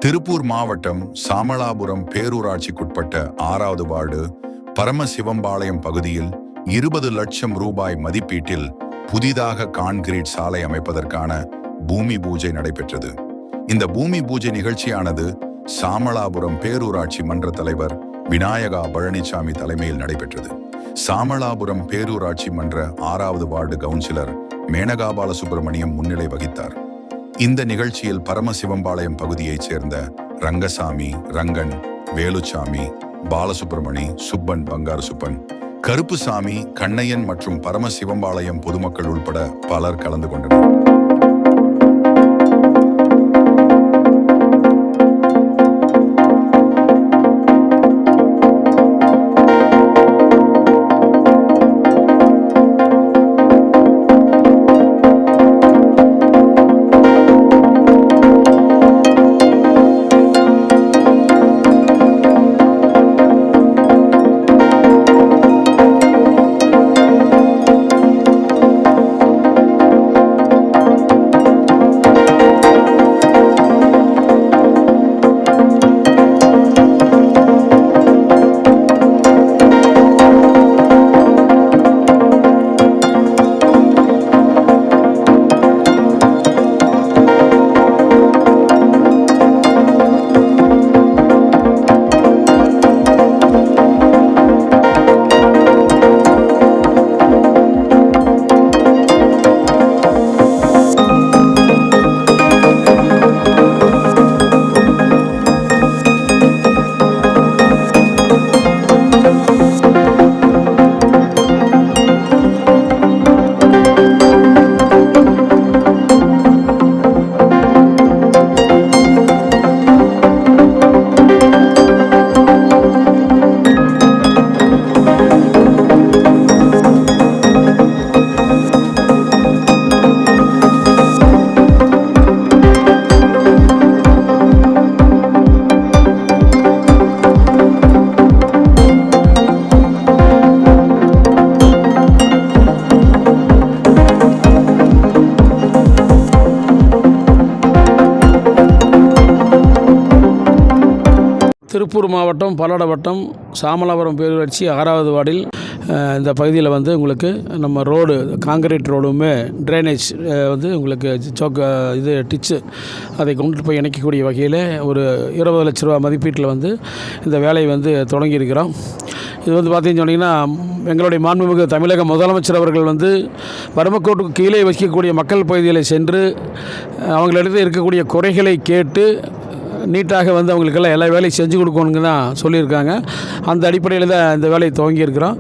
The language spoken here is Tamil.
திருப்பூர் மாவட்டம் சாமளாபுரம் பேரூராட்சிக்குட்பட்ட 6வது வார்டு பரமசிவம்பாளையம் பகுதியில் 20 லட்சம் ரூபாய் மதிப்பீட்டில் புதிதாக கான்கிரீட் சாலை அமைப்பதற்கான பூமி பூஜை நடைபெற்றது. இந்த பூமி பூஜை நிகழ்ச்சியானது சாமளாபுரம் பேரூராட்சி மன்ற தலைவர் விநாயகா பழனிசாமி தலைமையில் நடைபெற்றது. சாமளாபுரம் பேரூராட்சி மன்ற 6வது வார்டு கவுன்சிலர் மேனகா பாலசுப்ரமணியம் முன்னிலை வகித்தார். இந்த நிகழ்ச்சியில் பரமசிவம்பாளையம் பகுதியைச் சேர்ந்த ரங்கசாமி, ரங்கன், வேலுச்சாமி, பாலசுப்ரமணி, சுப்பன், பங்காரு சுப்பன், கருப்புசாமி, கண்ணையன் மற்றும் பரமசிவம்பாளையம் பொதுமக்கள் உள்பட பலர் கலந்து கொண்டனர். திருப்பூர் மாவட்டம் பல்லட வட்டம் சாமளாபுரம் பேரூராட்சி 6வது வார்டில் இந்த பகுதியில் உங்களுக்கு நம்ம ரோடு காங்கிரீட் ரோடுமே ட்ரைனேஜ் உங்களுக்கு டிச்சு அதை கொண்டு போய் இணைக்கக்கூடிய வகையில் ஒரு 20 லட்ச ரூபா மதிப்பீட்டில் இந்த வேலையை தொடங்கியிருக்கிறோம். இது பார்த்தீங்கன்னு சொன்னீங்கன்னா எங்களுடைய மாண்புமிகு தமிழக முதலமைச்சர் அவர்கள் வறுமைக்கோட்டுக்கு கீழே வசிக்கக்கூடிய மக்கள் பகுதிகளை சென்று அவங்களிடத்தில் இருக்கக்கூடிய குறைகளை கேட்டு நீட்டாக அவங்களுக்கெல்லாம் எல்லா வேலையும் செஞ்சு கொடுக்கணுங்க தான் சொல்லியிருக்காங்க. அந்த அடிப்படையில் தான் இந்த வேலையை துவங்கியிருக்கிறோம்.